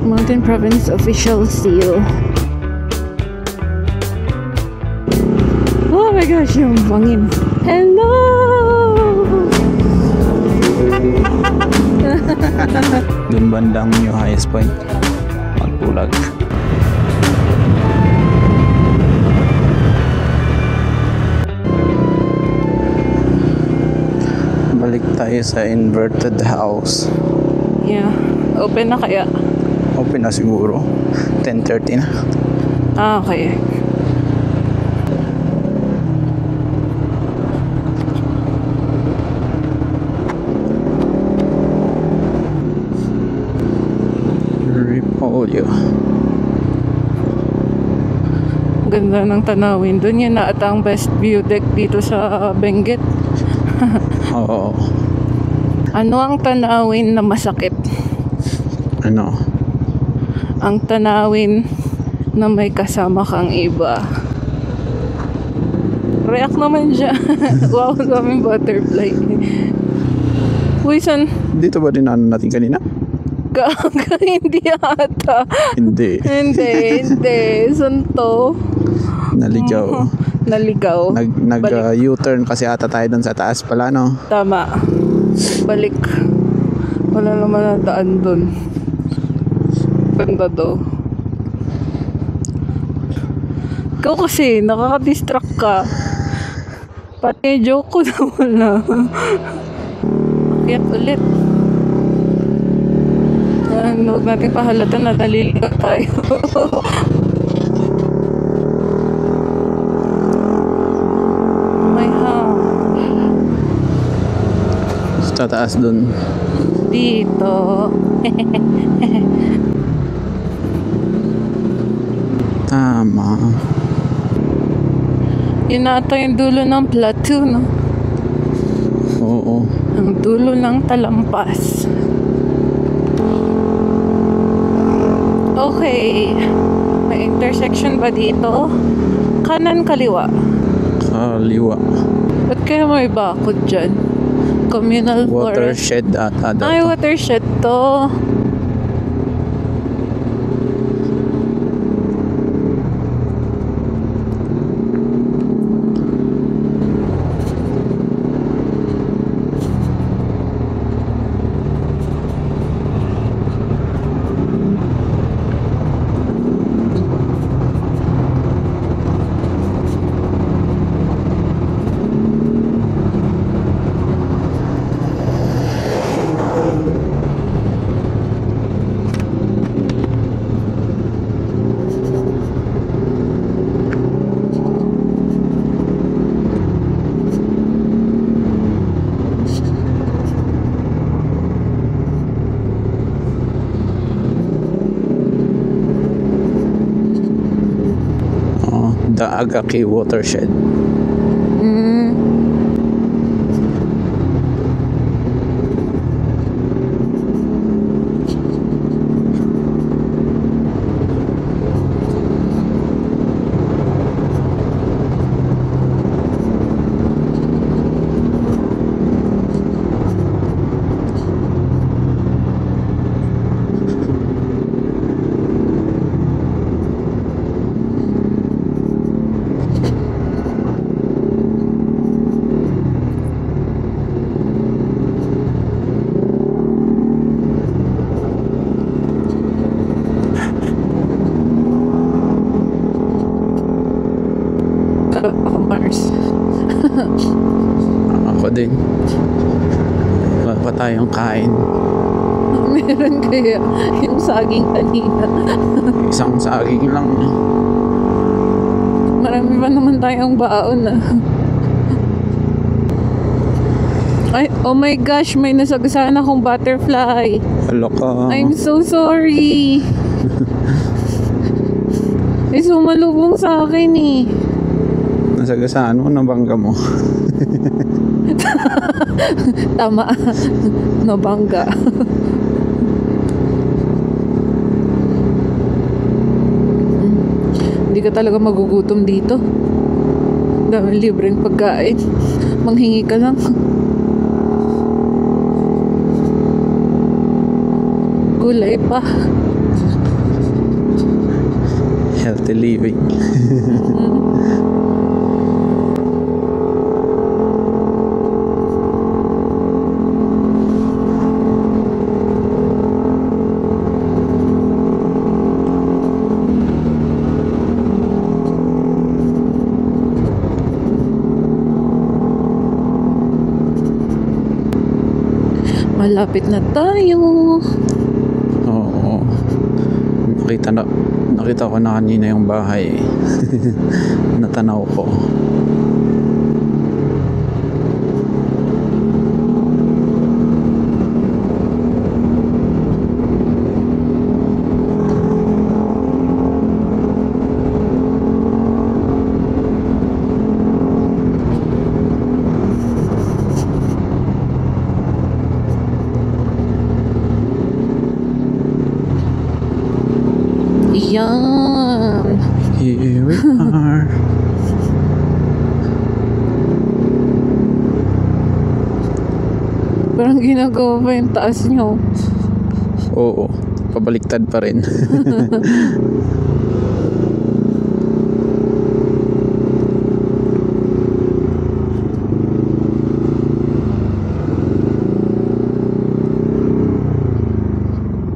Mountain Province official seal. Oh my gosh, yung bangin. Hello! Dun bandang yung highest point. Magpulag. Balik tayo sa inverted house. Yeah. Open na kaya? Open na siguro. 10:30 na. Ah, okay. Repolyo. Ganda ng tanawin. Doon yun na at ang best view deck dito sa Benguet. Oo. Ano ang tanawin na masakit? Ano? Ang tanawin na may kasama kang iba. React naman siya. Wow, daming butterfly. Uy, san? Dito ba din ano natin kanina? Hindi ata. Hindi. Hindi. San to? Naligaw. Naligaw. U-turn kasi ata tayo dun sa taas pala, no? Tama. Balik. Wala naman na daan dun. Ganda daw. Ikaw kasi, nakaka-distract ka. Pati joke ko na wala. Akyat ulit. Huwag natin pahalata na naliligaw tayo. May Sa taas dun. dito. Tama. Yun ata yung dulo ng plateau, no? Oo. Ang dulo ng talampas. Okay. May intersection ba dito? Kanan, kaliwa? Kaliwa. Ba't kaya may bakod dyan? Communal forest. Watershed ata daw. Ay, watershed to. The Agaki Watershed. Mars. Ako din. Wala pa tayong kain. Meron kaya yung saging kanina. Isang saging lang. Marami pa naman tayong baon na. Ay, oh my gosh, may nasagasaan akong butterfly. Hello ka. I'm so sorry. Ay, sumalubong sa akin eh. Nasagasaan mo, nabangga mo. Tama. Nabangga. Hindi ka talaga magugutom dito. Dami libreng pagkain. Manghingi ka lang. Gulay pa. Healthy living. Malapit na tayo. Oo. Nakita ko na kanina yung bahay. Natanaw ko. Yan. Here we are. Parang ginagawa pa yung taas nyo. Oo. Pabaliktad pa rin.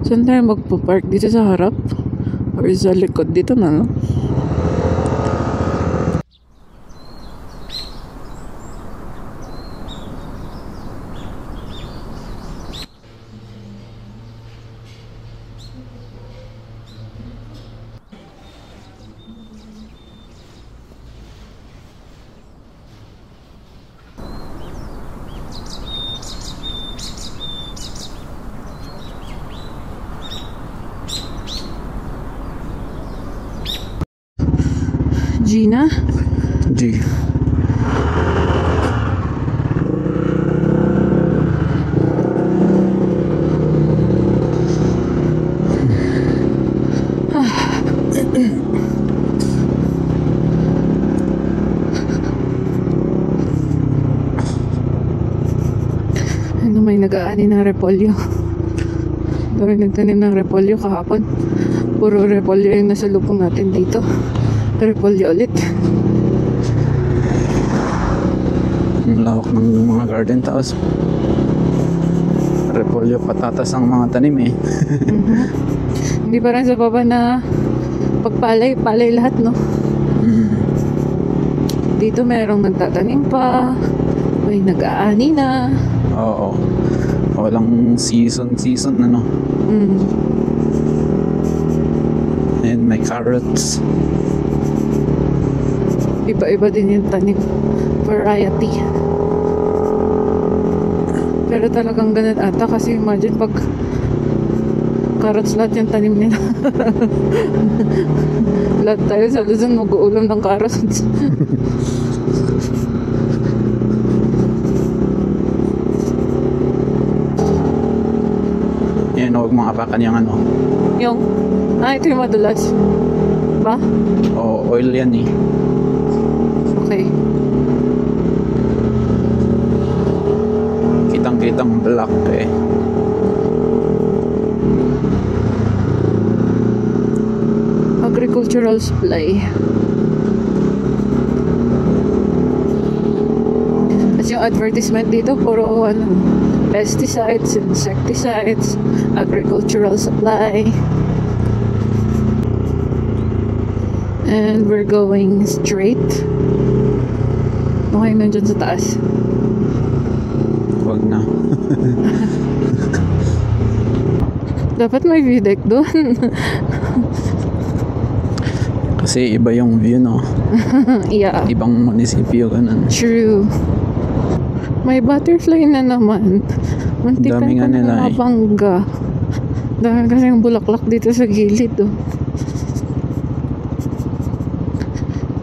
Saan tayo magpa-park? Dito sa harap? Or sa likod? Dito na, no? Gina? G. Ano, may nag-aani ng repolyo. Dami nagtanim ng repolyo kahapon. Puro repolyo yung nasa lupong natin dito. Repolyo ulit. Ang lawak ng mga garden, tapos repolyo, patatas ang mga tanim eh. Hindi pa rin sa baba na pagpalay, palay lahat, no? Dito merong nagtatanim pa. May nag-aani na. Oo. Walang season ano. And may carrots. Iba-iba din yung tanim. Variety. Pero talagang ganun ata kasi imagine pag carrots lahat yung tanim nila. Lahat tayo sa Luzon mag-uulam ng carrots. Yan, huwag mong apakan yung ano. Yung, ito yung madulas. Ba? Oo, oil yan eh. Okay. Kitang black eh. Agricultural supply. At yung advertisement dito, puro pesticides, insecticides, agricultural supply. And we're going straight. Okay, nandyan sa taas. Huwag na. Dapat may view deck doon. Kasi iba yung view, no? Yeah. Ibang munisipyo, ganun. True. May butterfly na naman. Muntikan Dami nga ko na nila eh. mabangga. Dami kasi yung bulaklak dito sa gilid, oh.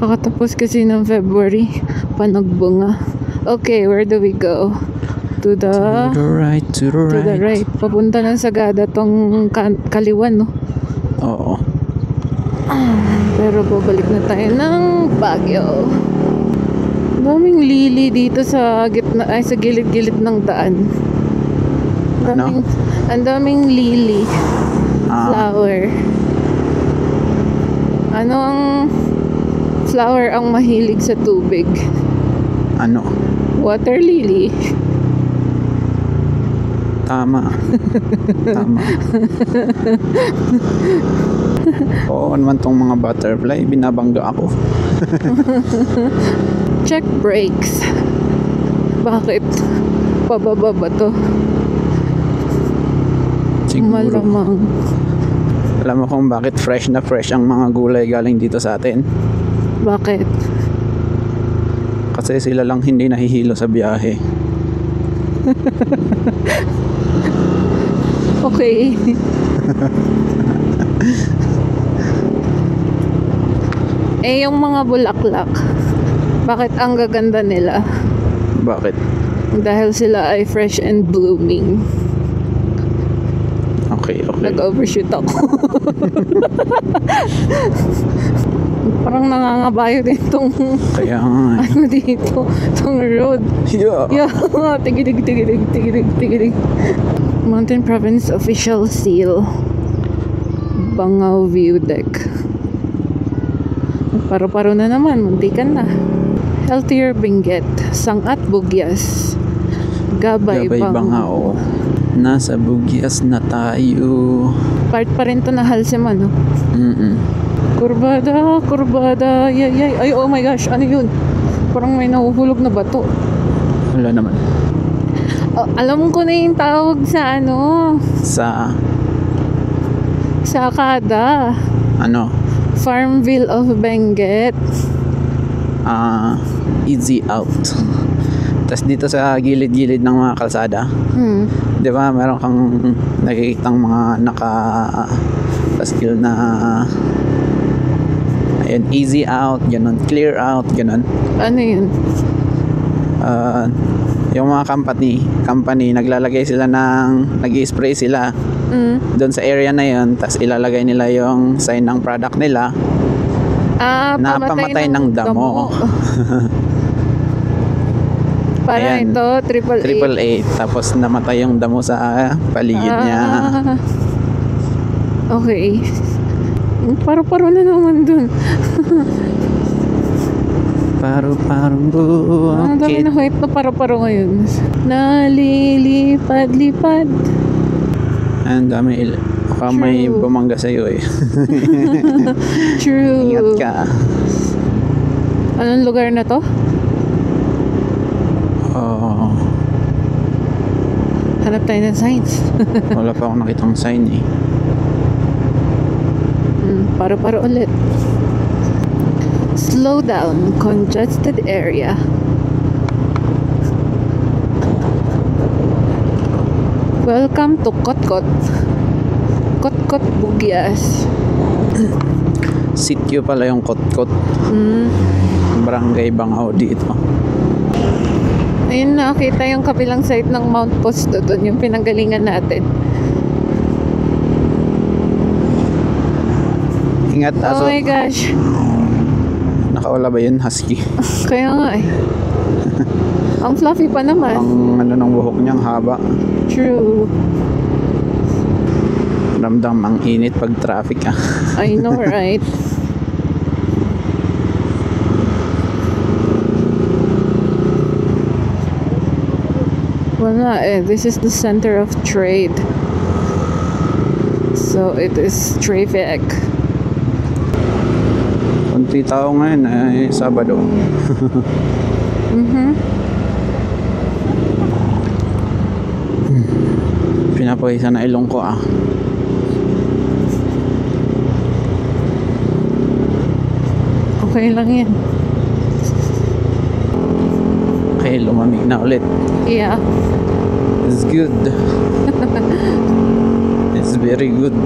Pakatapos kasi ng February, panagbunga. Okay, where do we go? To the right. to the right. Papunta ng Sagada tong kaliwan, no? Oo. Pero babalik na tayo ng Baguio. Daming lili dito sa gitna, ay sa gilid-gilid ng daan. Ang daming lili. Flower. Ano flower ang mahilig sa tubig? Ano? Water lily. Tama. Tama. Oo naman tong mga butterfly, binabangga ako. Check brakes. Bakit? Pababa ba to? Siguro. Malamang. Alam mo kung bakit fresh na fresh ang mga gulay galing dito sa atin? Bakit? Kasi sila lang hindi nahihilo sa biyahe. Okay. Eh, yung mga bulaklak, bakit ang gaganda nila? Bakit? Dahil sila ay fresh and blooming. Okay. Nag-overshoot ako. Parang nangangabayo din tong Kaya nga. ano dito, tong road. Yeah. Yeah, tigidig. Mountain Province official seal. Bangaw View Deck. Paro-paro na naman, muntikan na. Healthier Benguet, Sangat Bugyas, Gabay Bangao. Nasa Bugyas na tayo. Part pa rin to na Halseman, no? Kurbada, yay. Ay, oh my gosh, ano yun? Parang may nahuhulog na bato. Wala naman. Oh, alam ko na yung tawag sa ano, Sa sa Akada. ano? Farmville of Benguet. Easy out. Tapos dito sa gilid-gilid ng mga kalsada, di ba, meron kang nakikitang mga naka-skill na ayun, easy out, ganun, clear out, ganun. Ano yun? Yung mga company naglalagay sila ng nag-i-spray sila doon sa area na yun, tapos ilalagay nila yung sign ng product nila na pamatay ng damo. Parang Ayan. ito, 888. Tapos namatay yung damo sa paligid niya. Okay. Paro-paro na naman dun. Paro-paro Ang dami na hype na paro-paro ngayon. Nalilipad-lipad. Ang dami. Baka may True. bumangga sa'yo eh. True. Ingat ka. Anong lugar na to? Hanap tayo ng signs. Wala pa akong nakitang sign eh. Paro-paro ulit. Slow down, congested area. Welcome to Kotkot. Kotkot Bugyas. Sityo pala yung Kotkot. Barangay Bangao dito. Ayun, nakita yung kabilang side ng Mount Posto doon, yung pinanggalingan natin. Ingat aso. Oh my gosh. Nakawala ba yun? Husky. Kaya nga eh. Ang fluffy pa naman. Ang ano ng buhok niyang haba. True. Ramdam ang init pag traffic ah. I know, right? Wala eh. This is the center of trade. So it is traffic. Kunti tao ngayon ay Sabado. Pinapawisan na ilong ko ah. Okay lang yan. Okay, lumamig na ulit. Yeah. It's good. It's very good.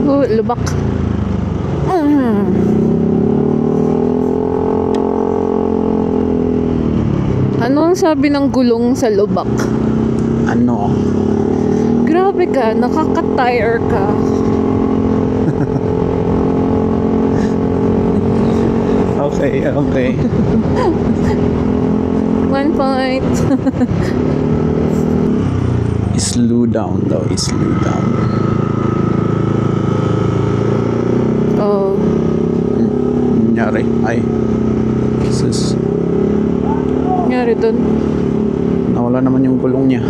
Oh, lubak. Ano ang sabi ng gulong sa lubak? Ano? Grabe ka, nakaka-tire ka. Okay. 1 point. Slow down daw, slow down. Oh. Ay. Sus. Nangyari dun? Nawala naman yung gulong niya.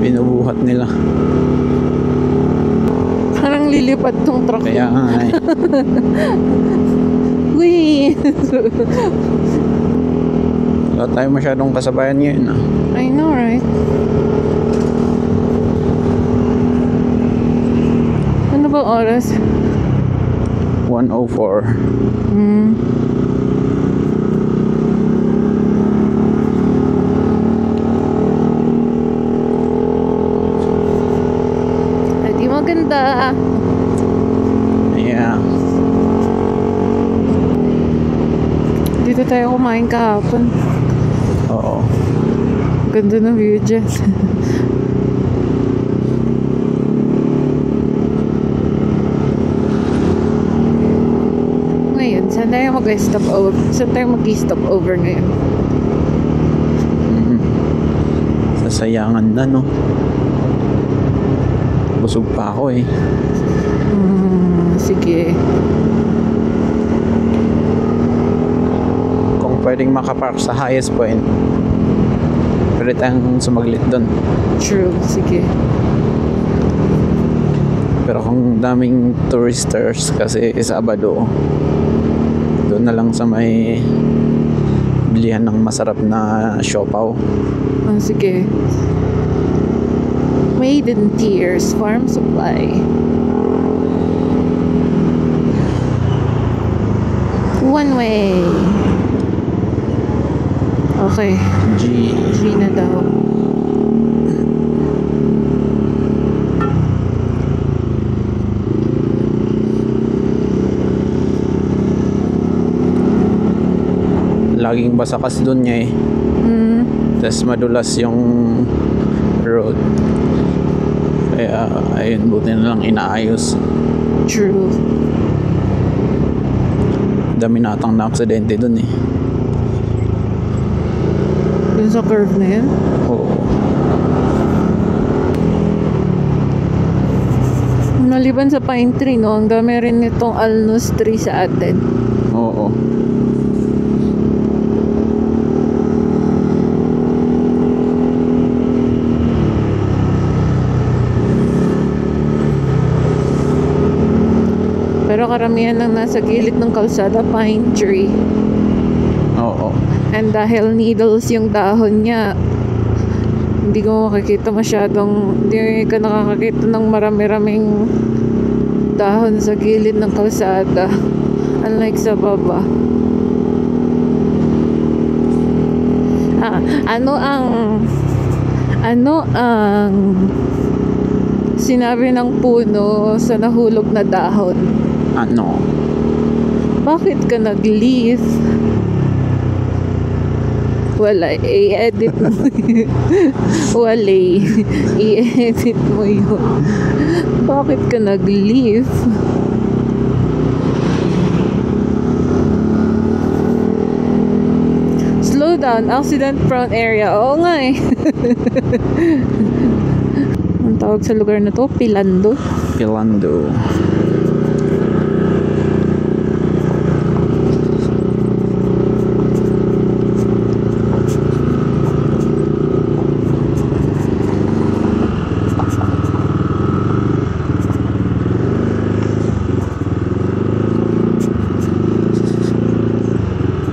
Binubuhat nila. Parang lilipad tong truck. Kaya nga eh. Uy! Wala tayo masyadong kasabayan ngayon ah. I know, right? Ano ba oras? 1:04. Hmm. Ay, di maganda. Yeah. Dito tayo kumain kahapon. Oo. Ganda ng view dyan. Ngayon, saan tayo mag-stop over? Saan tayo mag-stop over ngayon? Mhm. Sasayangan na no. Busog pa ako eh. Sige. Kung pwedeng makapark sa highest point, pwede tayong sumaglit doon. True. Sige. Pero kung daming touristers kasi Sabado, doon na lang sa may bilihan ng masarap na siopaw. Sige. Made in Tears Farm Supply. One way. Okay. G. G na daw. Laging basa kasi doon niya eh. Tapos madulas yung road. Kaya ayun, buti na lang inaayos. True. Dami natang na aksidente doon eh. Dun sa curve na yan. Oo. Maliban sa pine tree, no? Ang dami rin nitong alnos tree sa atin. Oo. Pero karamihan ng nasa gilid ng kalsada, pine tree. Oo. And dahil needles yung dahon niya, hindi ko makikita masyadong, hindi ka nakakakita ng marami-raming dahon sa gilid ng kalsada. Unlike sa baba. Ano ang sinabi ng puno sa nahulog na dahon? Ano? Bakit ka nag-leave? Wala, i-edit mo yun. Wala, i-edit mo yun. Bakit ka nag-leave? Slow down, accident-prone area. Oo nga eh. Ang tawag sa lugar na to, Pilando. Pilando.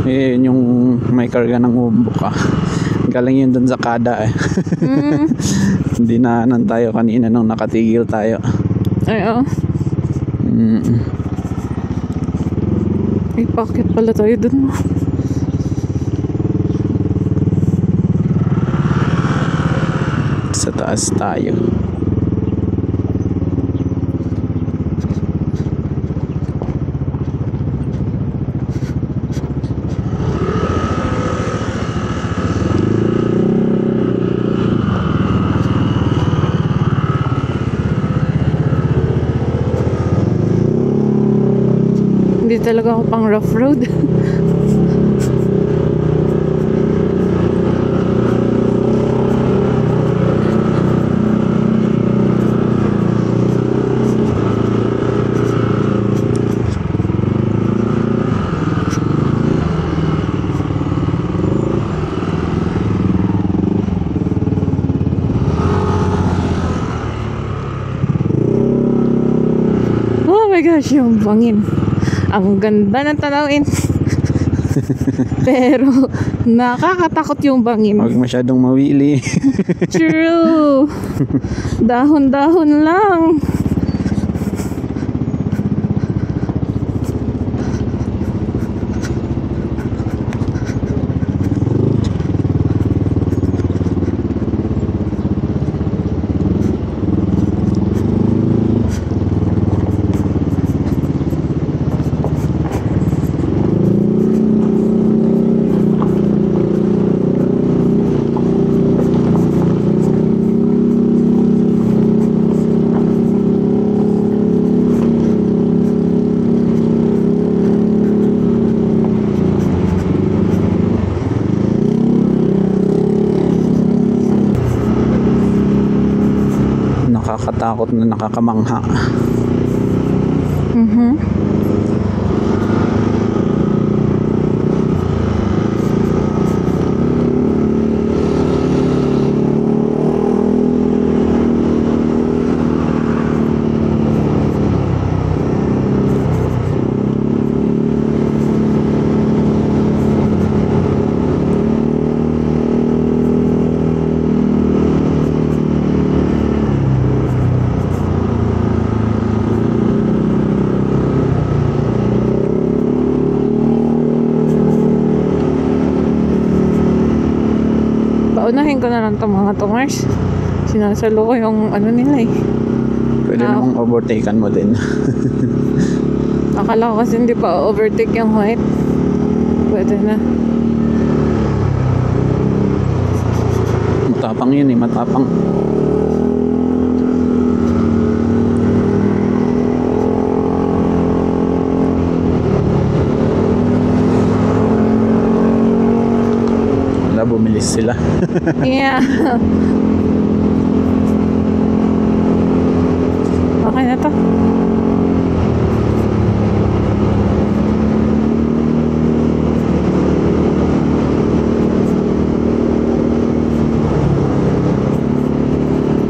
Eh, yun yung may karga ng umbok ah. Galing yun dun sa kada eh. Hindi na tayo kanina nung nakatigil tayo. Ay, oh. Ay, bakit pala tayo dun? Sa taas tayo. Hindi talaga ako pang rough road. my gosh, yung bangin. Ang ganda ng tanawin. Pero nakakatakot yung bangin. Huwag masyadong mawili. True. Dahon-dahon lang. Nakakatakot na nakakamangha. Paunahin ko na lang itong mga tungers. Sinasalo ko yung ano nila eh. Pwede namang overtaken mo din. Akala ko kasi hindi pa overtake yung white. Pwede na. Matapang yun eh, matapang. Wala, bumilis sila. Yeah. Okay na to.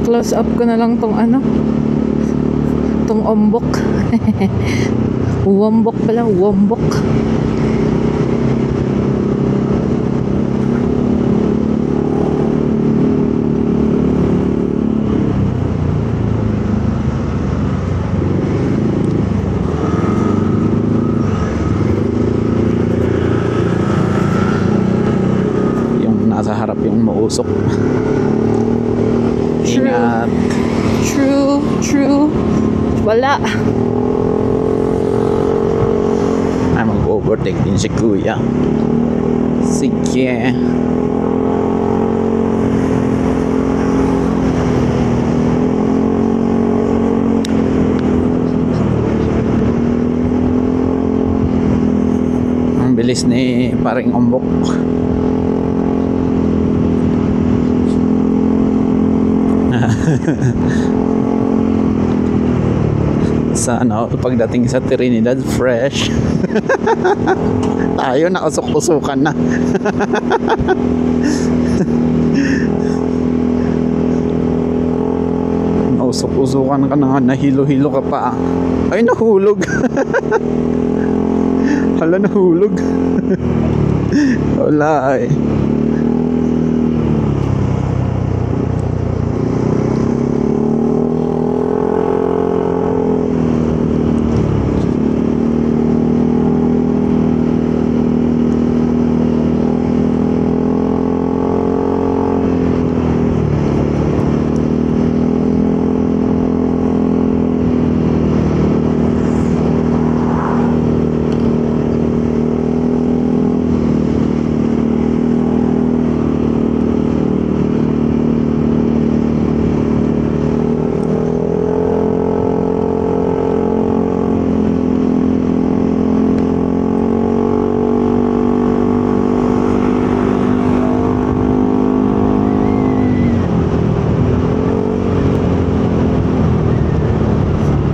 Close up ko na lang tong ano. Tong ombok. Wombok pala, wombok. Nasa harap yung mausok. Ingat. True. Wala. Ay, mag-overtake din si Kuya. Sige. Ang bilis ni paring ombok. Sa ano, pagdating sa Trinidad, fresh. Tayo nakasuk-usukan na. Nausok-usukan ka na, nahilo-hilo ka pa. Ay, nahulog. Hala, nahulog. Wala eh.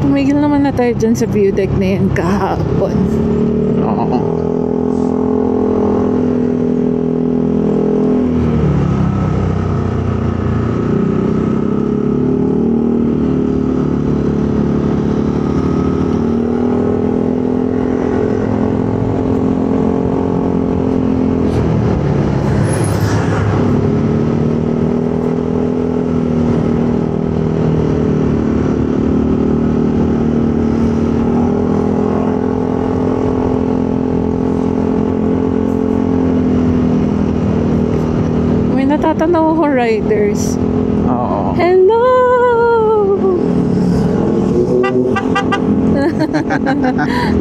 Tumigil naman na tayo dyan sa view deck na yan kahapon. Oo. riders. Oo. Hello!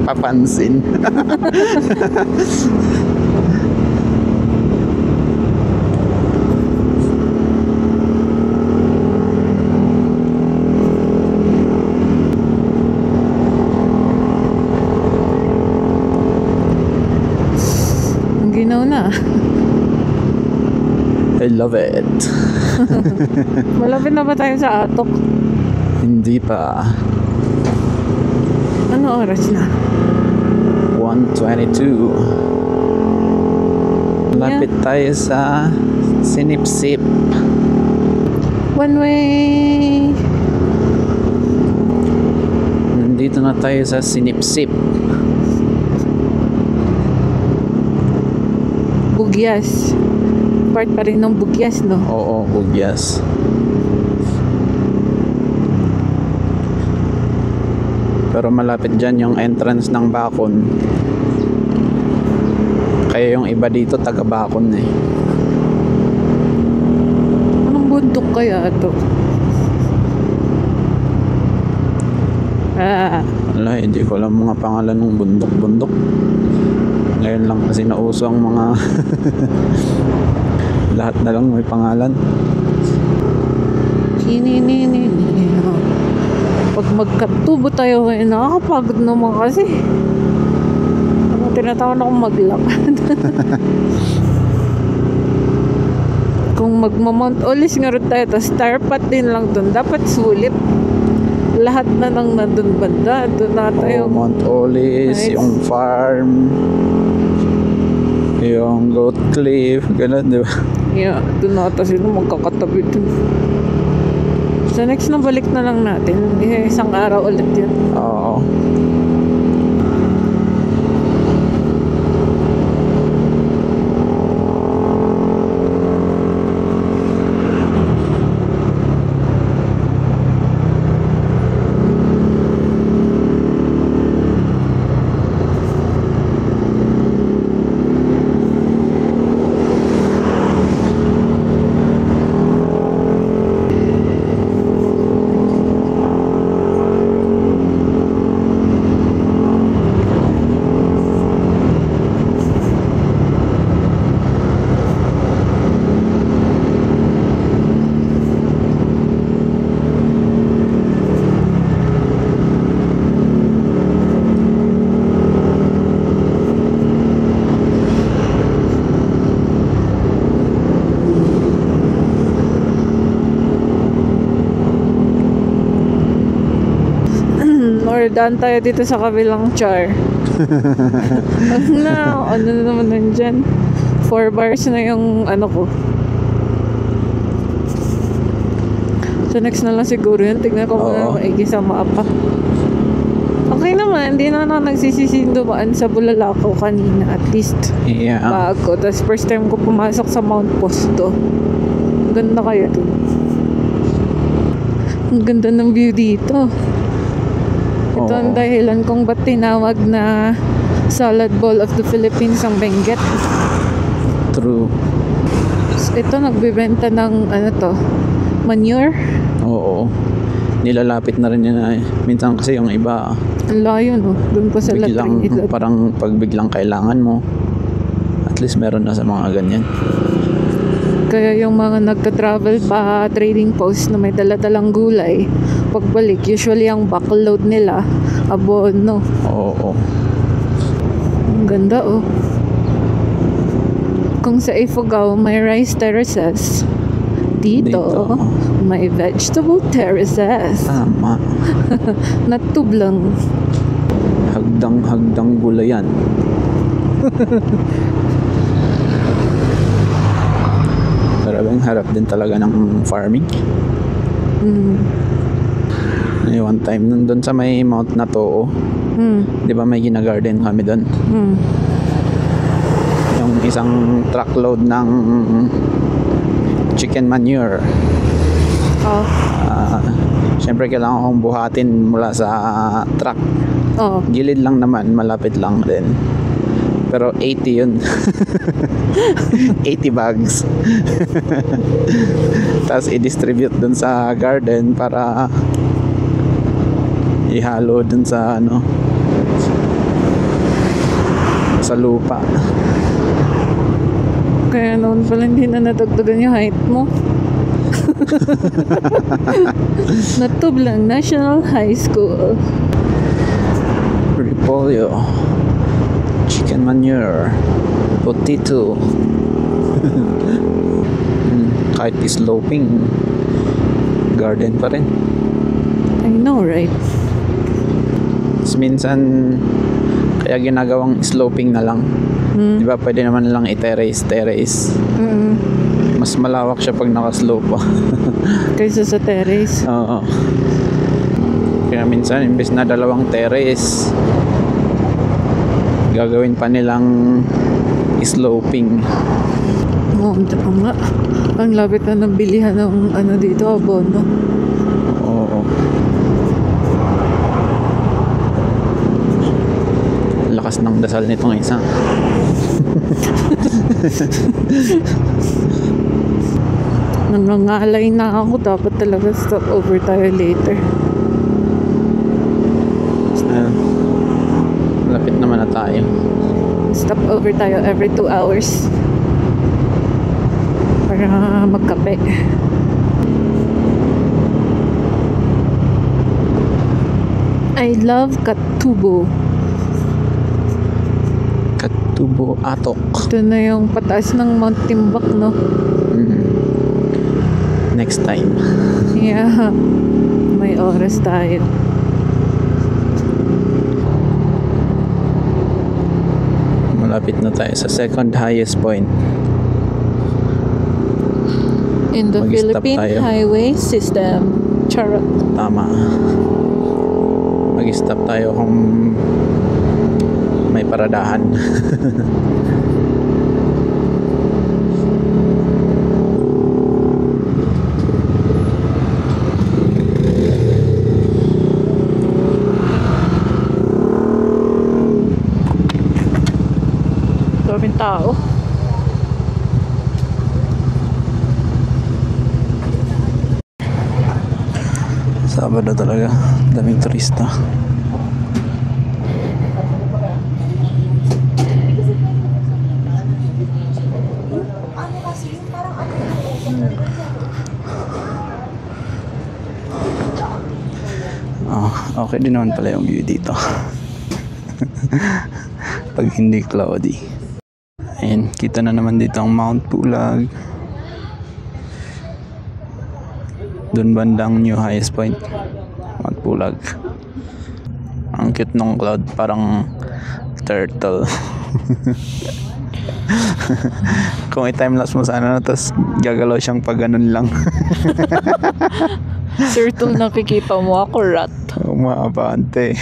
Papansin. Ang ginaw na. I love it. Malapit na ba tayo sa Atok? Hindi pa. Ano oras na? 1:22. Lapit tayo sa Sinipsip. One way. Nandito na tayo sa Sinipsip. Bugyas. Part pa rin ng Bugyas, no? Oo, Bugyas. Pero malapit dyan yung entrance ng Bacon. Kaya yung iba dito taga Bacon eh. Anong bundok kaya ito? Wala, hindi ko alam mga pangalan ng bundok-bundok. Ngayon lang kasi nauso ang mga lahat na lang may pangalan. Pag magkatubo tayo ngayon, nakakapagod naman kasi. Tinatawan akong maglakad. Kung magma-Mount Olis nga rin tayo, tapos Tarpat din lang dun, dapat sulit. Lahat na nang nandun banda. Doon na tayo. Mount Olis, Nice. yung farm, yung Goat Cliff, gano'n, di ba? Yeah, doon na tayo sila magkakatabi dun. So next na balik na lang natin. Isang araw ulit yun. Oo. Or daan tayo dito sa kabilang char. Ano na naman nandyan? 4 bars na yung ano ko. So next na lang siguro yun. Tignan ko muna Oo. maigi sa mapa. Okay naman, hindi na ako nagsisisindubaan sa Bulalakaw kanina. At least Yeah. bago. Tapos first time ko pumasok sa Mount Posto. Ganda kaya dun. Ang ganda ng view dito. Ito ang Oo. dahilan kung ba't tinawag na salad bowl of the Philippines ang Benguet. True. Ito nagbibenta ng ano to, manure. Oo. Nilalapit na rin yan eh. Minsan kasi yung iba, Ang layo no, doon pa sa biglang, Trinidad. parang pag biglang kailangan mo, at least meron na sa mga ganyan. Kaya yung mga nagka-travel pa trading post na may dala-dalang gulay, pagbalik, usually ang backload nila, abono. Oo. Ang ganda oh. Kung sa Ifugao may rice terraces, dito, may vegetable terraces. Tama. Natublang. Hagdang gulayan. Harap din talaga ng farming. One time nandun sa may Mount Natoo, di ba may gina-garden kami doon? Yung isang truckload ng chicken manure. Oh. Siyempre kailangan kong buhatin mula sa truck. Oh. Gilid lang naman, malapit lang din. Pero 80 yun. 80 bags. Tapos i-distribute dun sa garden para ihalo dun sa ano, sa lupa. Kaya noon pala hindi na natagdagan yung height mo. Natublang National High School. Repolyo, chicken manure, potato. Kahit sloping, garden pa rin. I know, right? Tapos minsan kaya ginagawang sloping na lang. Di ba pwede naman lang i-terrace. Mas malawak siya pag naka-slope pa. Kaysa sa terrace. Oo. Kaya minsan imbes na dalawang terrace, gagawin pa nilang sloping. Oo, nga. Ang lapit na ng bilihan ng ano dito, abono. Oo. Lakas ng dasal nitong isa. Nangangalay na ako. Dapat talaga stop over tayo later. Lapit naman na tayo. Stop over tayo every 2 hours. Para magkape. I love Katubo. Katubo Atok. Ito na yung pataas ng Mount Timbuk, no? Next time. Yeah. May oras tayo. Malapit na tayo sa second highest point. In the Mag-stop Philippine tayo. Highway System. Charot. Tama. Mag-stop tayo kung may paradahan. Daming tao. Sabado talaga. Daming turista. Okay din naman pala yung view dito. Pag hindi cloudy. Ayan, kita na naman dito ang Mount Pulag. Doon bandang new highest point, Mount Pulag. Ang cute ng cloud, parang turtle. Kung i-timelapse mo sana na, tapos gagalaw siyang pag ganun lang. Turtle nakikita mo, ako rat. Umaabante.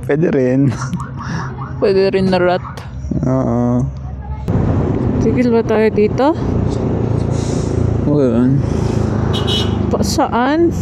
Pwede rin. Pwede rin na rat. Oo. Tigil ba tayo dito? Yun. Pa saan?